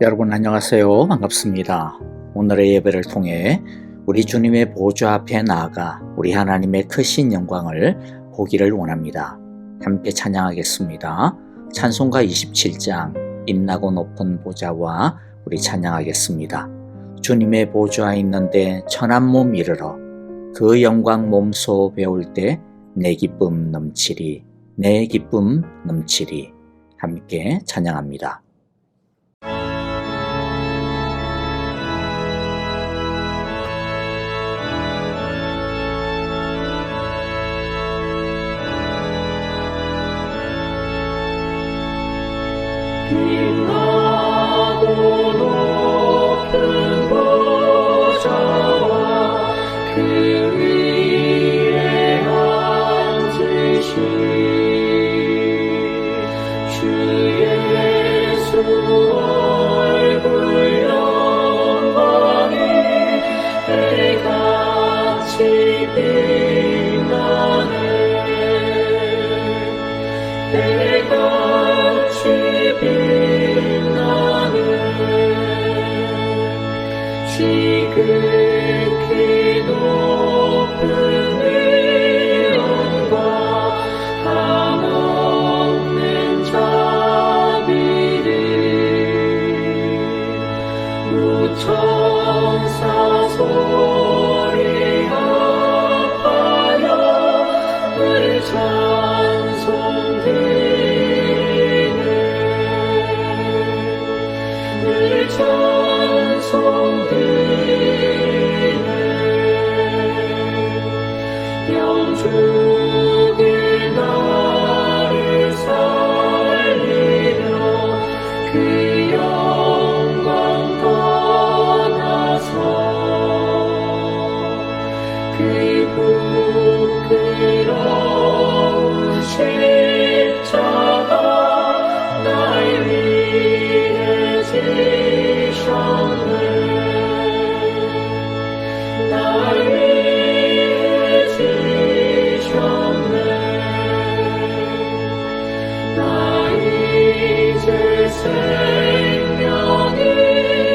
여러분 안녕하세요. 반갑습니다. 오늘의 예배를 통해 우리 주님의 보좌 앞에 나아가 우리 하나님의 크신 영광을 보기를 원합니다. 함께 찬양하겠습니다. 찬송가 27장 빛나고 높은 보좌와 우리 찬양하겠습니다. 주님의 보좌 있는데 천한 몸 이르러 그 영광 몸소 배울 때 내 기쁨 넘치리 내 기쁨 넘치리. 함께 찬양합니다. 빛나고 높은 보좌와 그 위에 앉으신 주 예수 얼굴 영광이 해같이 빛나네. 해같이 빛나네. 지극히 높은 위엄과 한없는 자비를 우천사 소리하여 늘 찬송드리네. 늘 찬송드리네. 영죽을 나를 살리려 그 영광 떠나서 그 부끄러운 십자가 날 위해 지셨네. 날 위해 지셨네. 나 이제 생명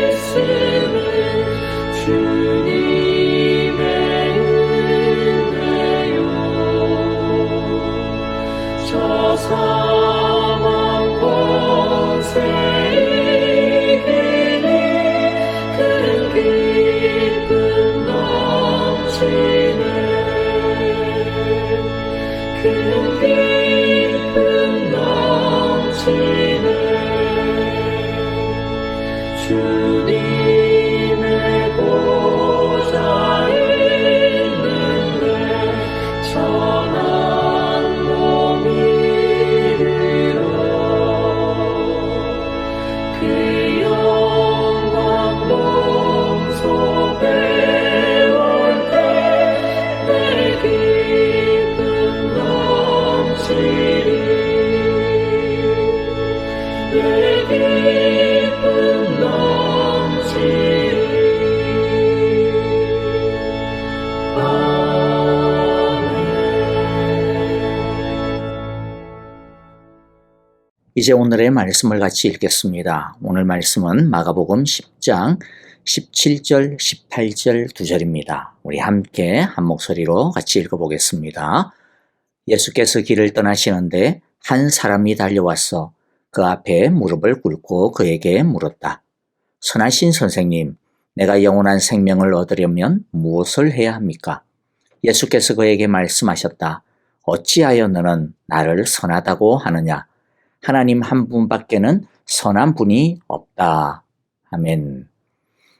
있음은 주님의 은혜요. 저 사망 권세 이기니 그는 기쁨 넘치네. 그는 기쁨 넘치네. 주님의 보좌 있는데 천한 몸 이르러 그 영광 몸소 배울 때 내 기쁨 넘치리. 내 기쁨 넘치리. 이제 오늘의 말씀을 같이 읽겠습니다. 오늘 말씀은 마가복음 10장 17절, 18절 두 절입니다. 우리 함께 한 목소리로 같이 읽어보겠습니다. 예수께서 길을 떠나시는데 한 사람이 달려와서 그 앞에 무릎을 꿇고 그에게 물었다. 선하신 선생님, 내가 영원한 생명을 얻으려면 무엇을 해야 합니까? 예수께서 그에게 말씀하셨다. 어찌하여 너는 나를 선하다고 하느냐? 하나님 한 분밖에는 선한 분이 없다. 아멘.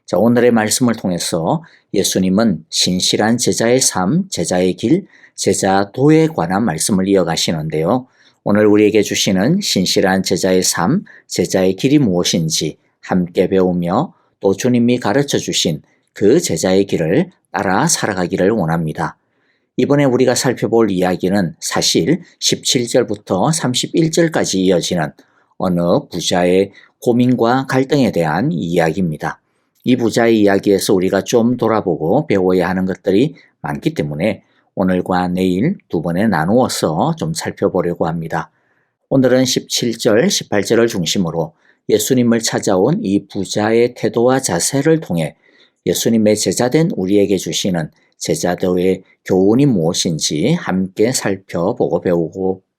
자, 오늘의 말씀을 통해서 예수님은 신실한 제자의 삶, 제자의 길, 제자도에 관한 말씀을 이어가시는데요. 오늘 우리에게 주시는 신실한 제자의 삶, 제자의 길이 무엇인지 함께 배우며 또 주님이 가르쳐 주신 그 제자의 길을 따라 살아가기를 원합니다. 이번에 우리가 살펴볼 이야기는 사실 17절부터 31절까지 이어지는 어느 부자의 고민과 갈등에 대한 이야기입니다. 이 부자의 이야기에서 우리가 좀 돌아보고 배워야 하는 것들이 많기 때문에 오늘과 내일 두 번에 나누어서 좀 살펴보려고 합니다. 오늘은 17절, 18절을 중심으로 예수님을 찾아온 이 부자의 태도와 자세를 통해 예수님의 제자된 우리에게 주시는 제자도의 교훈이 무엇인지 함께 살펴보고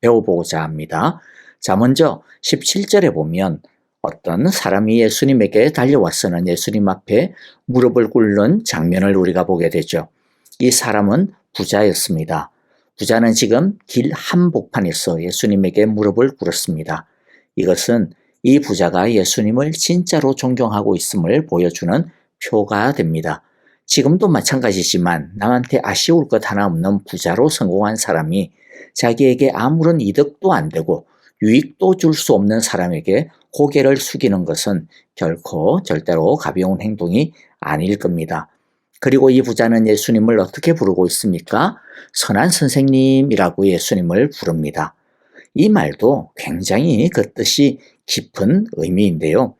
배워보고자 합니다. 자, 먼저 17절에 보면 어떤 사람이 예수님에게 달려와서는 예수님 앞에 무릎을 꿇는 장면을 우리가 보게 되죠. 이 사람은 부자였습니다. 부자는 지금 길 한복판에서 예수님에게 무릎을 꿇었습니다. 이것은 이 부자가 예수님을 진짜로 존경하고 있음을 보여주는 표가 됩니다. 지금도 마찬가지지만 남한테 아쉬울 것 하나 없는 부자로 성공한 사람이 자기에게 아무런 이득도 안 되고 유익도 줄 수 없는 사람에게 고개를 숙이는 것은 결코 절대로 가벼운 행동이 아닐 겁니다. 그리고 이 부자는 예수님을 어떻게 부르고 있습니까? 선한 선생님이라고 예수님을 부릅니다. 이 말도 굉장히 그 뜻이 깊은 의미인데요.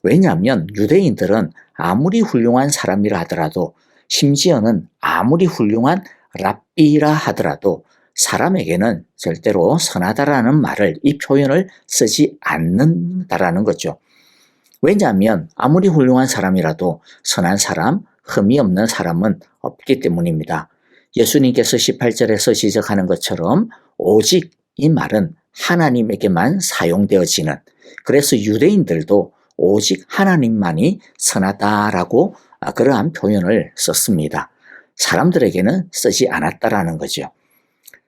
왜냐하면 유대인들은 아무리 훌륭한 사람이라 하더라도 심지어는 아무리 훌륭한 랍비라 하더라도 사람에게는 절대로 선하다라는 말을, 이 표현을 쓰지 않는다라는 거죠. 왜냐하면 아무리 훌륭한 사람이라도 선한 사람, 흠이 없는 사람은 없기 때문입니다. 예수님께서 18절에서 지적하는 것처럼 오직 이 말은 하나님에게만 사용되어지는, 그래서 유대인들도 오직 하나님만이 선하다라고 그러한 표현을 썼습니다. 사람들에게는 쓰지 않았다라는 거죠.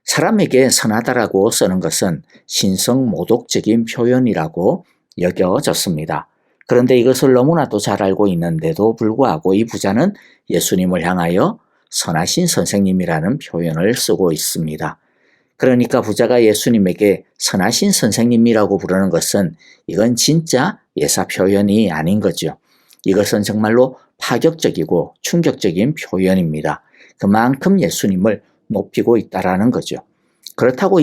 사람에게 선하다라고 쓰는 것은 신성모독적인 표현이라고 여겨졌습니다. 그런데 이것을 너무나도 잘 알고 있는데도 불구하고 이 부자는 예수님을 향하여 선하신 선생님이라는 표현을 쓰고 있습니다. 그러니까 부자가 예수님에게 선하신 선생님이라고 부르는 것은 이건 진짜 예사 표현이 아닌 거죠. 이것은 정말로 파격적이고 충격적인 표현입니다. 그만큼 예수님을 높이고 있다라는 거죠. 그렇다고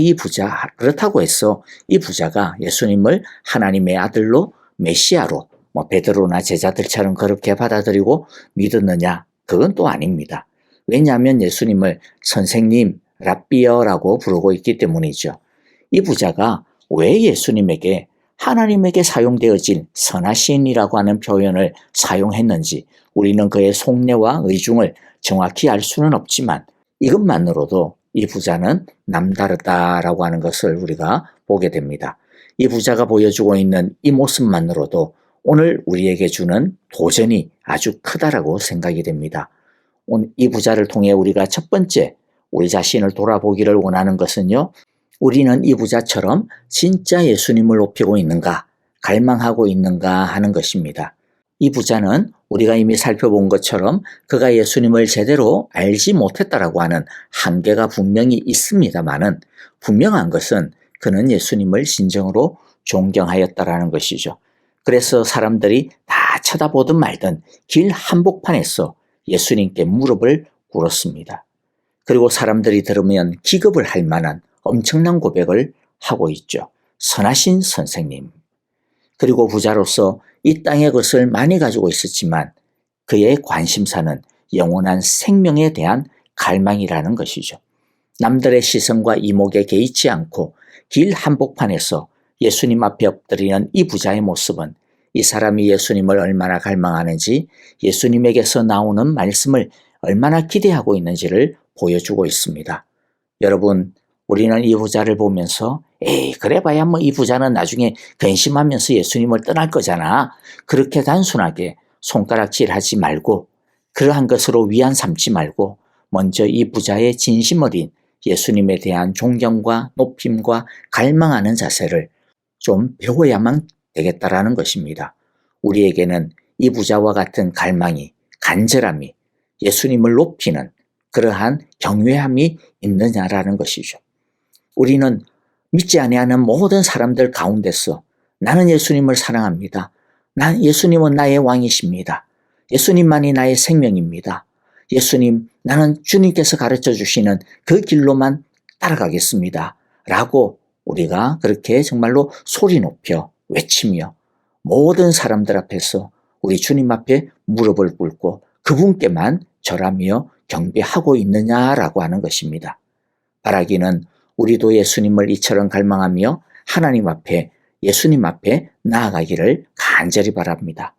해서 이 부자가 예수님을 하나님의 아들로 메시아로 베드로나 제자들처럼 그렇게 받아들이고 믿었느냐? 그건 또 아닙니다. 왜냐하면 예수님을 선생님, 랍비어라고 부르고 있기 때문이죠. 이 부자가 왜 예수님에게 하나님에게 사용되어진 선하신이라고 하는 표현을 사용했는지 우리는 그의 속내와 의중을 정확히 알 수는 없지만 이것만으로도 이 부자는 남다르다라고 하는 것을 우리가 보게 됩니다. 이 부자가 보여주고 있는 이 모습만으로도 오늘 우리에게 주는 도전이 아주 크다라고 생각이 됩니다. 이 부자를 통해 우리가 첫 번째 우리 자신을 돌아보기를 원하는 것은요, 우리는 이 부자처럼 진짜 예수님을 높이고 있는가, 갈망하고 있는가 하는 것입니다. 이 부자는 우리가 이미 살펴본 것처럼 그가 예수님을 제대로 알지 못했다라고 하는 한계가 분명히 있습니다만은 분명한 것은 그는 예수님을 진정으로 존경하였다라는 것이죠. 그래서 사람들이 다 쳐다보든 말든 길 한복판에서 예수님께 무릎을 꿇었습니다. 그리고 사람들이 들으면 기겁을 할 만한 엄청난 고백을 하고 있죠. 선하신 선생님. 그리고 부자로서 이 땅의 것을 많이 가지고 있었지만 그의 관심사는 영원한 생명에 대한 갈망이라는 것이죠. 남들의 시선과 이목에 개의치 않고 길 한복판에서 예수님 앞에 엎드리는 이 부자의 모습은 이 사람이 예수님을 얼마나 갈망하는지, 예수님에게서 나오는 말씀을 얼마나 기대하고 있는지를 보여주고 있습니다. 여러분, 우리는 이 부자를 보면서 그래봐야 이 부자는 나중에 근심하면서 예수님을 떠날 거잖아. 그렇게 단순하게 손가락질하지 말고 그러한 것으로 위안 삼지 말고 먼저 이 부자의 진심 어린 예수님에 대한 존경과 높임과 갈망하는 자세를 좀 배워야만 되겠다라는 것입니다. 우리에게는 이 부자와 같은 갈망이, 간절함이, 예수님을 높이는 그러한 경외함이 있느냐라는 것이죠. 우리는 믿지 아니하는 모든 사람들 가운데서 나는 예수님을 사랑합니다. 예수님은 나의 왕이십니다. 예수님만이 나의 생명입니다. 예수님, 나는 주님께서 가르쳐 주시는 그 길로만 따라가겠습니다. 라고 우리가 그렇게 정말로 소리 높여 외치며 모든 사람들 앞에서 우리 주님 앞에 무릎을 꿇고 그분께만 절하며 경배하고 있느냐라고 하는 것입니다. 바라기는 우리도 예수님을 이처럼 갈망하며 하나님 앞에 예수님 앞에 나아가기를 간절히 바랍니다.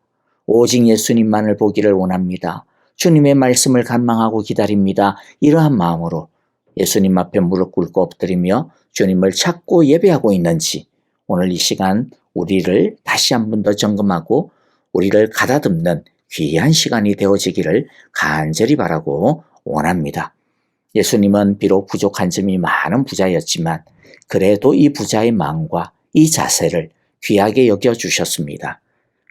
오직 예수님만을 보기를 원합니다. 주님의 말씀을 간망하고 기다립니다. 이러한 마음으로 예수님 앞에 무릎 꿇고 엎드리며 주님을 찾고 예배하고 있는지 오늘 이 시간 우리를 다시 한 번 더 점검하고 우리를 가다듬는 귀한 시간이 되어지기를 간절히 바라고 원합니다. 예수님은 비록 부족한 점이 많은 부자였지만 그래도 이 부자의 마음과 이 자세를 귀하게 여겨주셨습니다.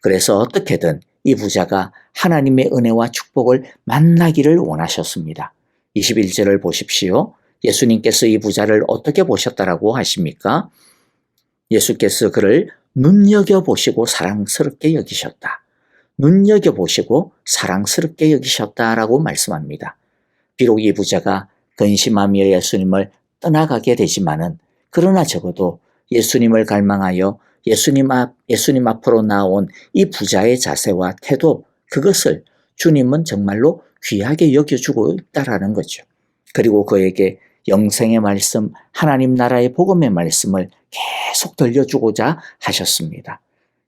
그래서 어떻게든 이 부자가 하나님의 은혜와 축복을 만나기를 원하셨습니다. 21절을 보십시오. 예수님께서 이 부자를 어떻게 보셨다라고 하십니까? 예수께서 그를 눈여겨보시고 사랑스럽게 여기셨다. 눈여겨보시고 사랑스럽게 여기셨다라고 말씀합니다. 비록 이 부자가 근심하며 예수님을 떠나가게 되지만은 그러나 적어도 예수님을 갈망하여 예수님 앞으로 나온 이 부자의 자세와 태도, 그것을 주님은 정말로 귀하게 여겨주고 있다라는 거죠. 그리고 그에게 영생의 말씀, 하나님 나라의 복음의 말씀을 계속 들려주고자 하셨습니다.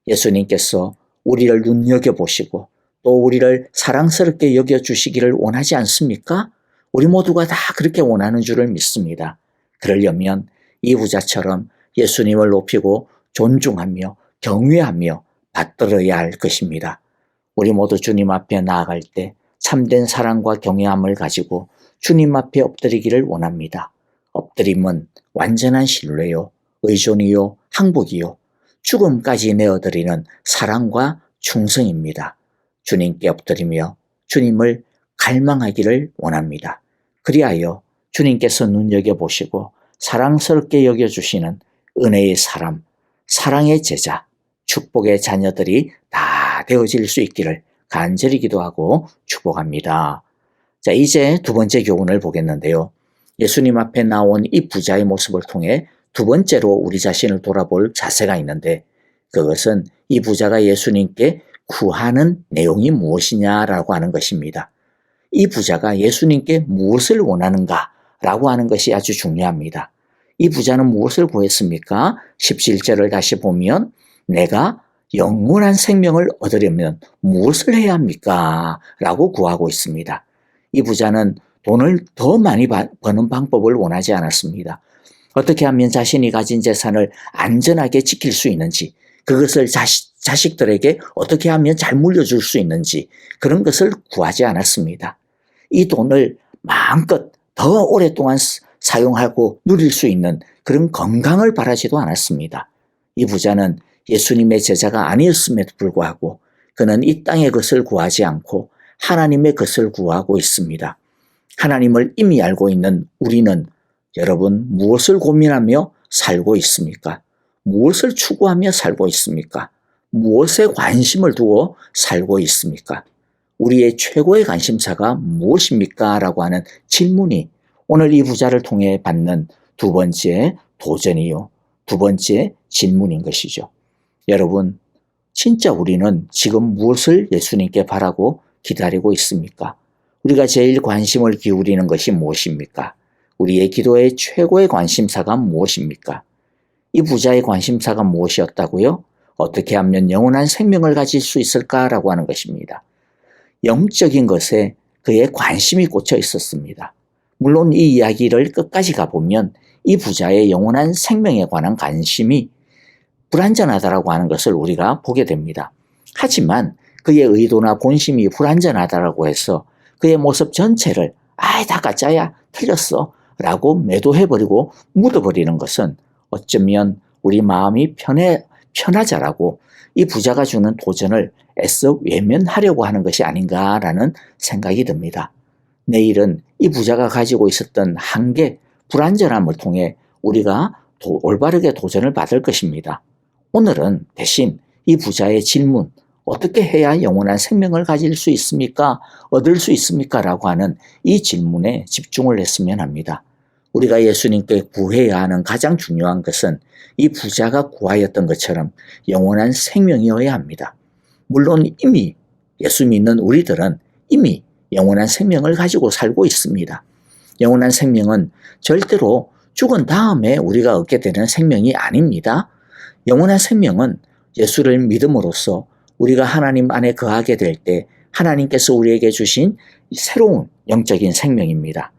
예수님께서 우리를 눈여겨보시고 또 우리를 사랑스럽게 여겨주시기를 원하지 않습니까? 우리 모두가 다 그렇게 원하는 줄을 믿습니다. 그러려면 이 부자처럼 예수님을 높이고 존중하며 경외하며 받들어야 할 것입니다. 우리 모두 주님 앞에 나아갈 때 참된 사랑과 경외함을 가지고 주님 앞에 엎드리기를 원합니다. 엎드림은 완전한 신뢰요, 의존이요, 항복이요, 죽음까지 내어드리는 사랑과 충성입니다. 주님께 엎드리며 주님을 갈망하기를 원합니다. 그리하여 주님께서 눈여겨보시고 사랑스럽게 여겨주시는 은혜의 사람, 사랑의 제자, 축복의 자녀들이 다 되어질 수 있기를 간절히 기도하고 축복합니다. 자, 이제 두 번째 교훈을 보겠는데요. 예수님 앞에 나온 이 부자의 모습을 통해 두 번째로 우리 자신을 돌아볼 자세가 있는데 그것은 이 부자가 예수님께 구하는 내용이 무엇이냐라고 하는 것입니다. 이 부자가 예수님께 무엇을 원하는가라고 하는 것이 아주 중요합니다. 이 부자는 무엇을 구했습니까? 17절을 다시 보면 내가 영원한 생명을 얻으려면 무엇을 해야 합니까? 라고 구하고 있습니다. 이 부자는 돈을 더 많이 버는 방법을 원하지 않았습니다. 어떻게 하면 자신이 가진 재산을 안전하게 지킬 수 있는지, 그것을 자식들에게 어떻게 하면 잘 물려줄 수 있는지 그런 것을 구하지 않았습니다. 이 돈을 마음껏 더 오랫동안 사용하고 누릴 수 있는 그런 건강을 바라지도 않았습니다. 이 부자는 예수님의 제자가 아니었음에도 불구하고 그는 이 땅의 것을 구하지 않고 하나님의 것을 구하고 있습니다. 하나님을 이미 알고 있는 우리는 여러분 무엇을 고민하며 살고 있습니까? 무엇을 추구하며 살고 있습니까? 무엇에 관심을 두고 살고 있습니까? 우리의 최고의 관심사가 무엇입니까? 라고 하는 질문이 오늘 이 부자를 통해 받는 두 번째 도전이요. 두 번째 질문인 것이죠. 여러분, 진짜 우리는 지금 무엇을 예수님께 바라고 기다리고 있습니까? 우리가 제일 관심을 기울이는 것이 무엇입니까? 우리의 기도의 최고의 관심사가 무엇입니까? 이 부자의 관심사가 무엇이었다고요? 어떻게 하면 영원한 생명을 가질 수 있을까라고 하는 것입니다. 영적인 것에 그의 관심이 꽂혀 있었습니다. 물론 이 이야기를 끝까지 가보면 이 부자의 영원한 생명에 관한 관심이 불완전하다라고 하는 것을 우리가 보게 됩니다. 하지만 그의 의도나 본심이 불완전하다라고 해서 그의 모습 전체를 다 가짜야, 틀렸어 라고 매도해버리고 묻어버리는 것은 어쩌면 우리 마음이 편하자라고 이 부자가 주는 도전을 애써 외면하려고 하는 것이 아닌가라는 생각이 듭니다. 내일은 이 부자가 가지고 있었던 한계, 불완전함을 통해 우리가 올바르게 도전을 받을 것입니다. 오늘은 대신 이 부자의 질문, 어떻게 해야 영원한 생명을 가질 수 있습니까? 얻을 수 있습니까? 라고 하는 이 질문에 집중을 했으면 합니다. 우리가 예수님께 구해야 하는 가장 중요한 것은 이 부자가 구하였던 것처럼 영원한 생명이어야 합니다. 물론 이미 예수 믿는 우리들은 이미 영원한 생명을 가지고 살고 있습니다. 영원한 생명은 절대로 죽은 다음에 우리가 얻게 되는 생명이 아닙니다. 영원한 생명은 예수를 믿음으로써 우리가 하나님 안에 거하게 될 때 하나님께서 우리에게 주신 새로운 영적인 생명입니다.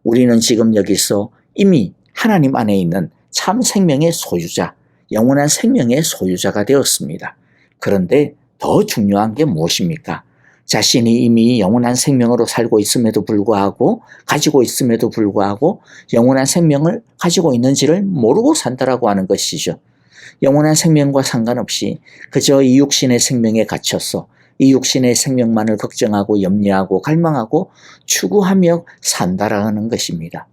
우리는 지금 여기서 이미 하나님 안에 있는 참 생명의 소유자, 영원한 생명의 소유자가 되었습니다. 그런데 더 중요한 게 무엇입니까? 자신이 이미 영원한 생명으로 살고 있음에도 불구하고, 가지고 있음에도 불구하고 영원한 생명을 가지고 있는지를 모르고 산다라고 하는 것이죠. 영원한 생명과 상관없이 그저 이 육신의 생명에 갇혀서 이 육신의 생명만을 걱정하고 염려하고 갈망하고 추구하며 산다라는 것입니다.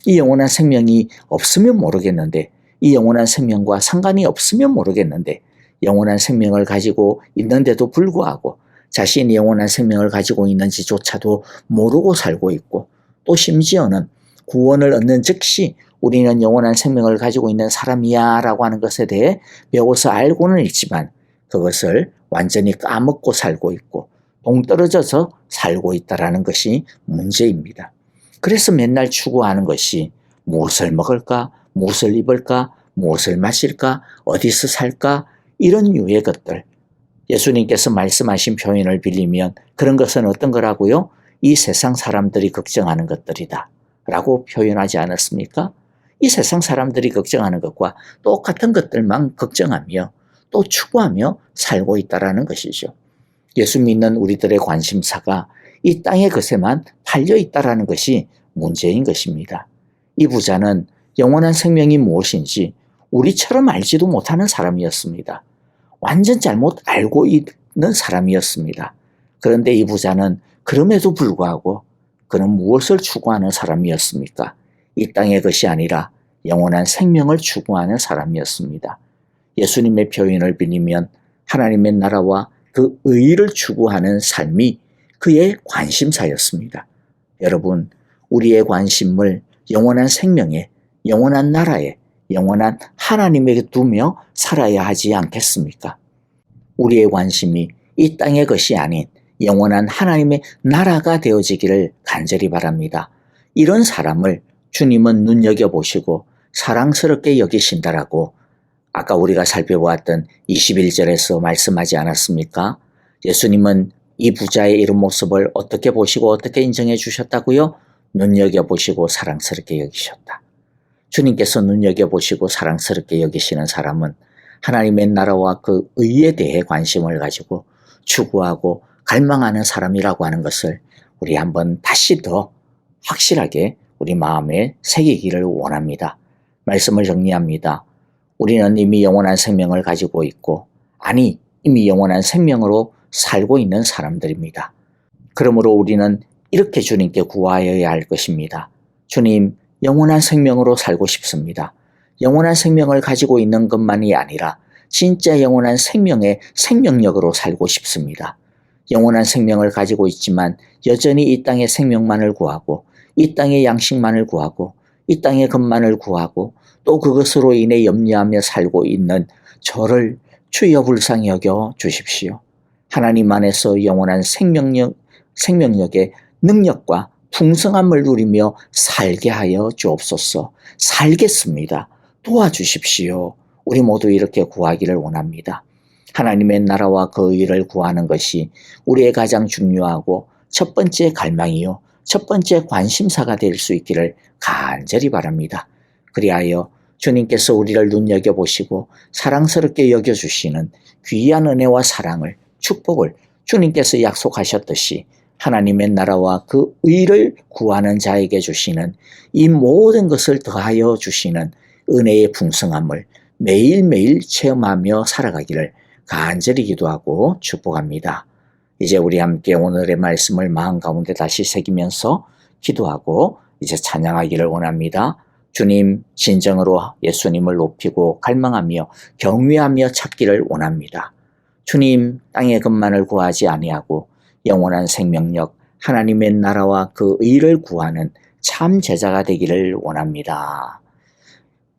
이 영원한 생명이 없으면 모르겠는데, 이 영원한 생명과 상관이 없으면 모르겠는데, 영원한 생명을 가지고 있는데도 불구하고 자신이 영원한 생명을 가지고 있는지조차도 모르고 살고 있고, 또 심지어는 구원을 얻는 즉시 우리는 영원한 생명을 가지고 있는 사람이야 라고 하는 것에 대해 배워서 알고는 있지만 그것을 완전히 까먹고 살고 있고 동떨어져서 살고 있다는 것이 문제입니다. 그래서 맨날 추구하는 것이 무엇을 먹을까, 무엇을 입을까, 무엇을 마실까, 어디서 살까, 이런 유의 것들. 예수님께서 말씀하신 표현을 빌리면 그런 것은 어떤 거라고요? 이 세상 사람들이 걱정하는 것들이다 라고 표현하지 않았습니까? 이 세상 사람들이 걱정하는 것과 똑같은 것들만 걱정하며 또 추구하며 살고 있다는 것이죠. 예수 믿는 우리들의 관심사가 이 땅의 것에만 팔려 있다는 것이 문제인 것입니다. 이 부자는 영원한 생명이 무엇인지 우리처럼 알지도 못하는 사람이었습니다. 완전 잘못 알고 있는 사람이었습니다. 그런데 이 부자는 그럼에도 불구하고 그는 무엇을 추구하는 사람이었습니까? 이 땅의 것이 아니라 영원한 생명을 추구하는 사람이었습니다. 예수님의 표현을 빌리면 하나님의 나라와 그 의를 추구하는 삶이 그의 관심사였습니다. 여러분, 우리의 관심을 영원한 생명에, 영원한 나라에, 영원한 하나님에게 두며 살아야 하지 않겠습니까? 우리의 관심이 이 땅의 것이 아닌 영원한 하나님의 나라가 되어지기를 간절히 바랍니다. 이런 사람을 주님은 눈여겨보시고 사랑스럽게 여기신다라고 아까 우리가 살펴보았던 21절에서 말씀하지 않았습니까? 예수님은 이 부자의 이런 모습을 어떻게 보시고 어떻게 인정해 주셨다고요? 눈여겨보시고 사랑스럽게 여기셨다. 주님께서 눈여겨보시고 사랑스럽게 여기시는 사람은 하나님의 나라와 그 의에 대해 관심을 가지고 추구하고 갈망하는 사람이라고 하는 것을 우리 한번 다시 더 확실하게 우리 마음에 새기기를 원합니다. 말씀을 정리합니다. 우리는 이미 영원한 생명을 가지고 있고, 아니 이미 영원한 생명으로 살고 있는 사람들입니다. 그러므로 우리는 이렇게 주님께 구하여야 할 것입니다. 주님, 영원한 생명으로 살고 싶습니다. 영원한 생명을 가지고 있는 것만이 아니라 진짜 영원한 생명의 생명력으로 살고 싶습니다. 영원한 생명을 가지고 있지만 여전히 이 땅의 생명만을 구하고 이 땅의 양식만을 구하고 이 땅의 것만을 구하고 또 그것으로 인해 염려하며 살고 있는 저를 주여 불쌍히 여겨 주십시오. 하나님 안에서 영원한 생명력의 능력과 풍성함을 누리며 살게 하여 주옵소서. 살겠습니다. 도와주십시오. 우리 모두 이렇게 구하기를 원합니다. 하나님의 나라와 그 의를 구하는 것이 우리의 가장 중요하고 첫 번째 갈망이요, 첫 번째 관심사가 될 수 있기를 간절히 바랍니다. 그리하여 주님께서 우리를 눈여겨보시고 사랑스럽게 여겨주시는 귀한 은혜와 사랑을, 축복을 주님께서 약속하셨듯이 하나님의 나라와 그 의를 구하는 자에게 주시는 이 모든 것을 더하여 주시는 은혜의 풍성함을 매일매일 체험하며 살아가기를 간절히 기도하고 축복합니다. 이제 우리 함께 오늘의 말씀을 마음 가운데 다시 새기면서 기도하고 이제 찬양하기를 원합니다. 주님, 진정으로 예수님을 높이고 갈망하며 경외하며 찾기를 원합니다. 주님, 땅의 것만을 구하지 아니하고 영원한 생명력, 하나님의 나라와 그 의를 구하는 참 제자가 되기를 원합니다.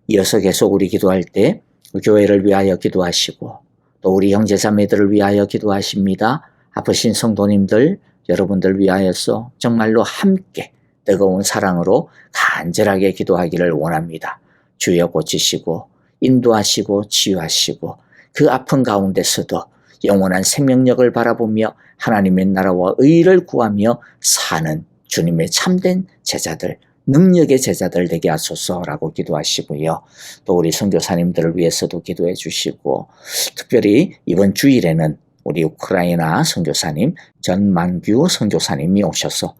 이어서 계속 우리 기도할 때 교회를 위하여 기도하시고 또 우리 형제자매들을 위하여 기도하십니다. 아프신 성도님들, 여러분들 위하여서 정말로 함께 뜨거운 사랑으로 간절하게 기도하기를 원합니다. 주여 고치시고 인도하시고 치유하시고 그 아픈 가운데서도 영원한 생명력을 바라보며 하나님의 나라와 의를 구하며 사는 주님의 참된 제자들, 능력의 제자들 되게 하소서라고 기도하시고요. 또 우리 선교사님들을 위해서도 기도해 주시고, 특별히 이번 주일에는 우리 우크라이나 선교사님 전만규 선교사님이 오셔서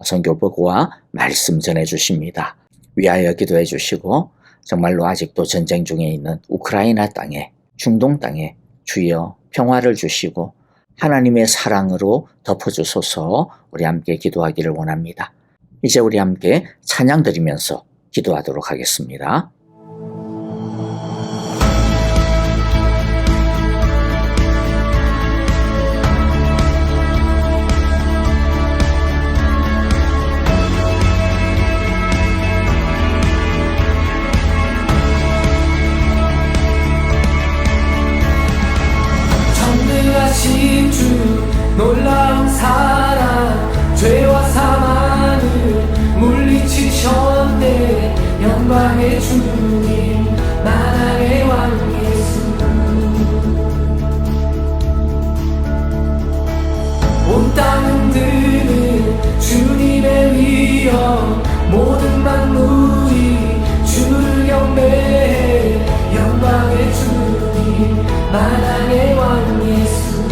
선교보고와 말씀 전해 주십니다. 위하여 기도해 주시고, 정말로 아직도 전쟁 중에 있는 우크라이나 땅에, 중동 땅에 주여 평화를 주시고 하나님의 사랑으로 덮어주소서. 우리 함께 기도하기를 원합니다. 이제 우리 함께 찬양 드리면서 기도하도록 하겠습니다. 전능하신 주 놀라운 사랑 죄와 사망을 물리치셨네. 영광의 주님 만왕의 왕 예수, 온 땅 흔드는 주님의 위엄, 모든 만물이 주를 경배해. 영광의 주님 만왕의 왕 예수,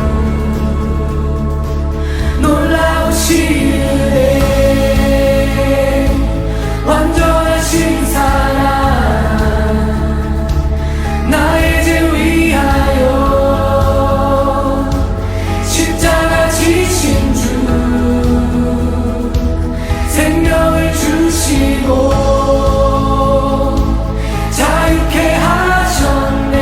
놀라우신 은혜, 완전하신 사랑, 나의 죄 위하여 십자가 지신 주, 생명을 주시고 자유케 하셨네.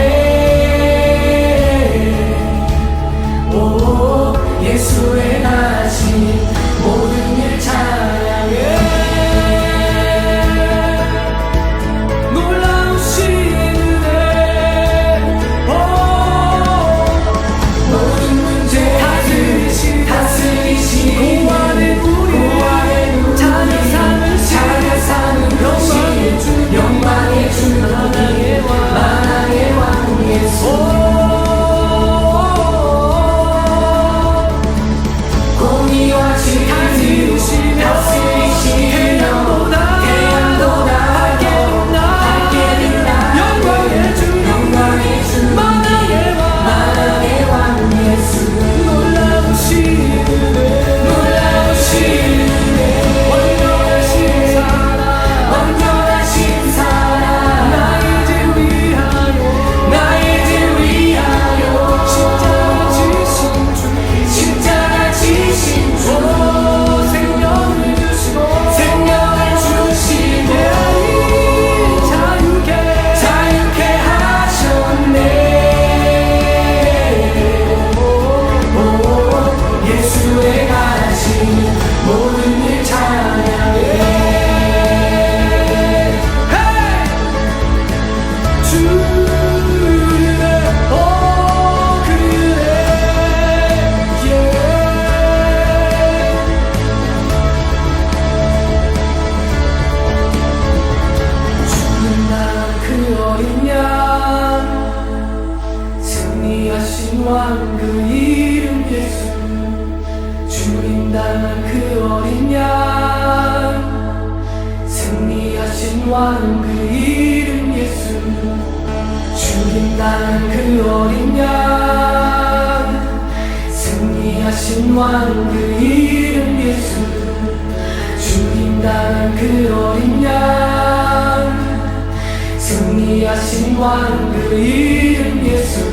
오, 예수의 나신 모든 일 찬양해. 놀라우신 은혜, 모든 문제 다스리시 고아의 우리 찬양 삼으신 영광의 주 만왕의 왕 예수, 공의와 진리 다스리시 태양보다 밝게 빛나 영광의 주 만왕의 왕 예수, 놀라우신 은혜, 완전하신 사랑, 나의 죄 위하여 십자가 지신 주, 생명을 주시고 자유케 하셨네. 예수의 가신 모든 일 찬양해. 승리하신 왕 그 이름 예수, 죽임당한 그 어린 양, 승리하신 왕 그 이름 예수, 죽임당한 그 어린 양, 승리하신 왕 그 이름 예수, 죽임당한 그 어린 양, 승리하신 왕 그 이름 예수.